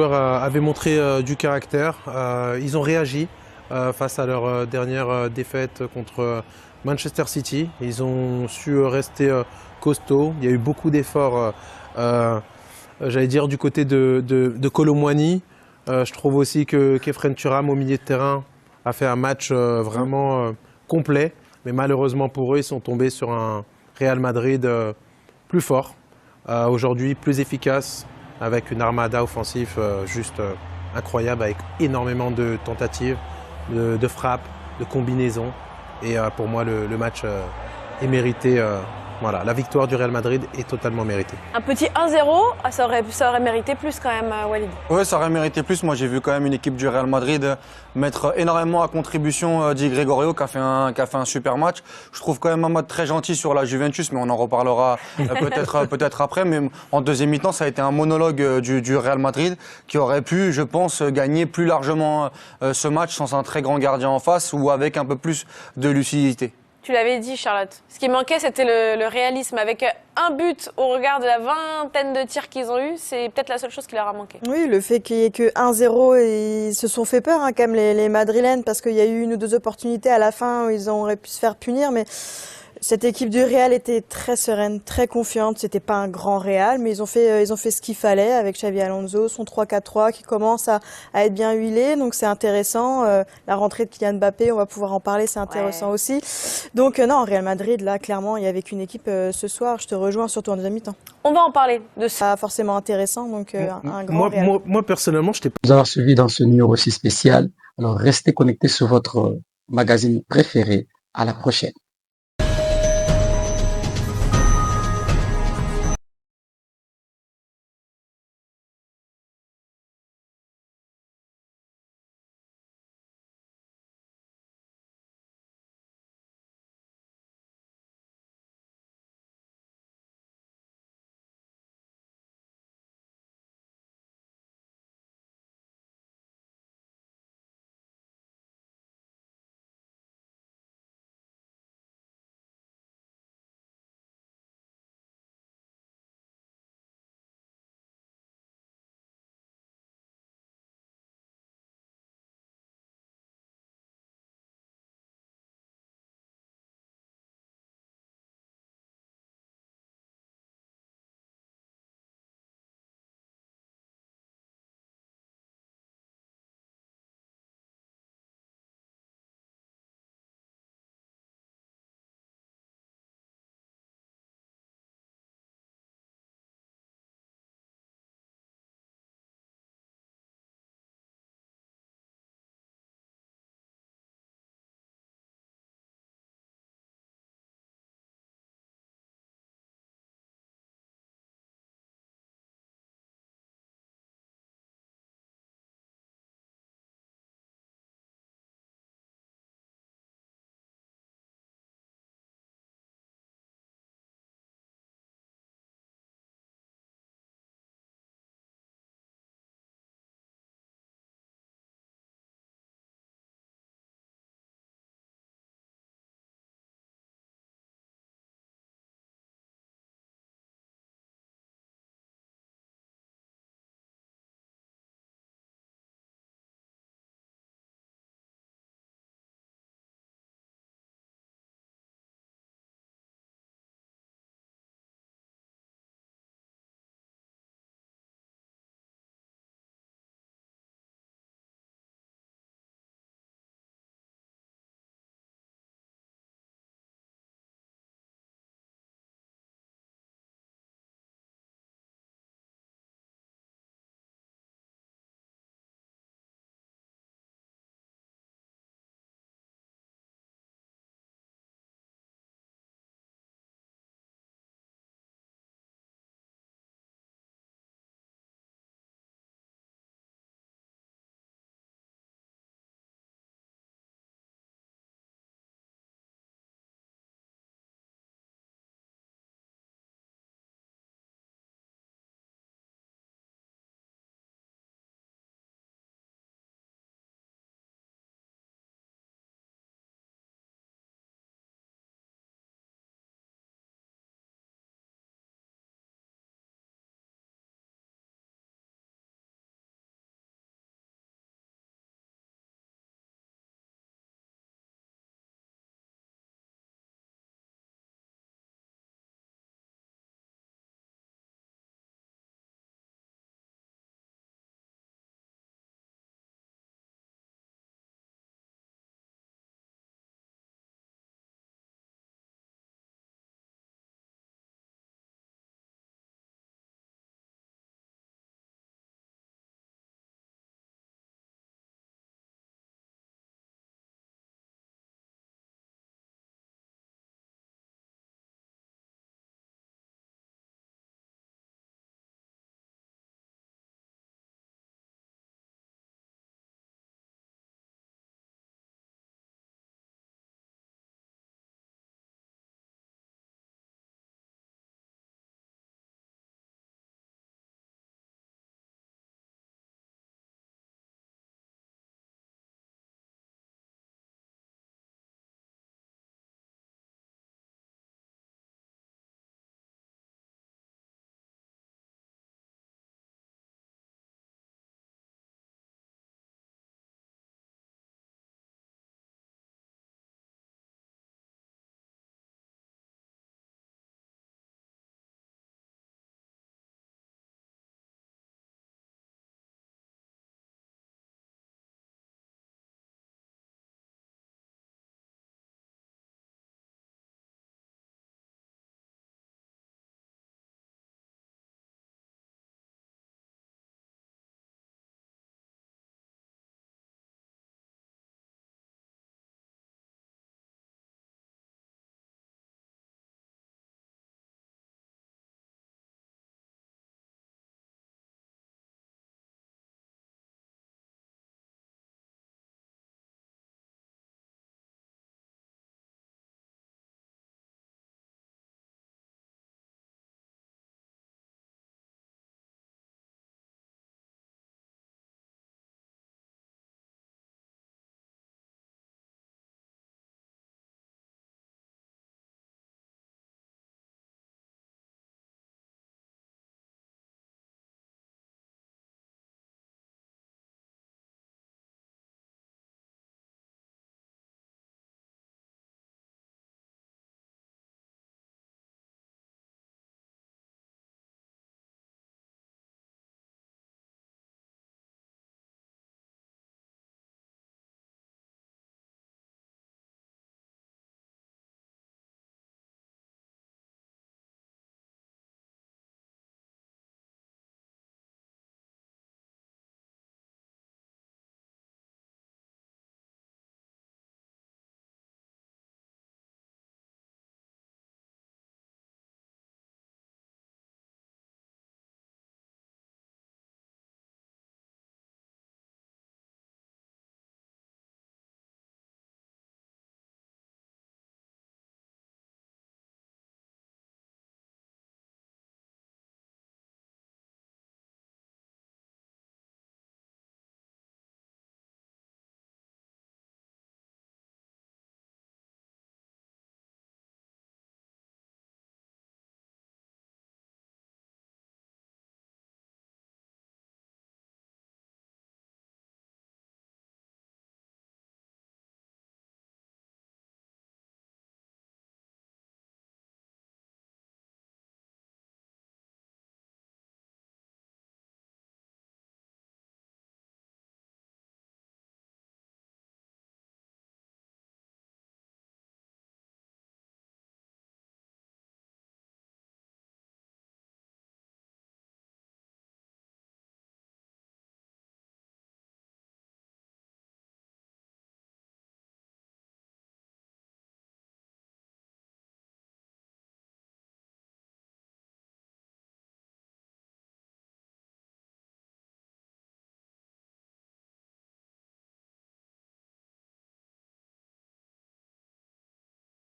joueurs avaient montré du caractère. Ils ont réagi face à leur dernière défaite contre Manchester City. Ils ont su rester costauds. Il y a eu beaucoup d'efforts, j'allais dire, du côté de Kolo Muani. Je trouve aussi que Khéphren Thuram au milieu de terrain a fait un match vraiment complet. Mais malheureusement pour eux, ils sont tombés sur un Real Madrid plus fort, aujourd'hui plus efficace, avec une armada offensive juste incroyable, avec énormément de tentatives, de frappes, de combinaisons. Et pour moi, le match est mérité. Voilà, la victoire du Real Madrid est totalement méritée. Un petit 1-0, ça aurait mérité plus quand même, Walid. Oui, ça aurait mérité plus. Moi, j'ai vu quand même une équipe du Real Madrid mettre énormément à contribution Di Gregorio qui a fait un super match. Je trouve quand même un match très gentil sur la Juventus, mais on en reparlera peut-être après. Mais en deuxième mi-temps, ça a été un monologue du Real Madrid qui aurait pu, je pense, gagner plus largement ce match sans un très grand gardien en face ou avec un peu plus de lucidité. Tu l'avais dit, Charlotte. Ce qui manquait, c'était le réalisme. Avec un but au regard de la vingtaine de tirs qu'ils ont eu, c'est peut-être la seule chose qui leur a manqué. Oui, le fait qu'il n'y ait que 1-0, ils se sont fait peur quand même les Madrilènes, parce qu'il y a eu une ou deux opportunités à la fin où ils auraient pu se faire punir, mais cette équipe du Real était très sereine, très confiante. C'était pas un grand Real, mais ils ont fait ce qu'il fallait avec Xabi Alonso, son 3-4-3 qui commence à être bien huilé. Donc c'est intéressant. La rentrée de Kylian Mbappé, on va pouvoir en parler, c'est intéressant aussi. Donc non, Real Madrid, là, clairement, il y avait qu'une équipe ce soir. Je te rejoins surtout en deuxième mi-temps. On va en parler de ça. Pas forcément intéressant, donc un grand Real. Moi, personnellement, je t'ai Vous avoir suivi dans ce numéro aussi spécial. Alors restez connectés sur votre magazine préféré. À la prochaine.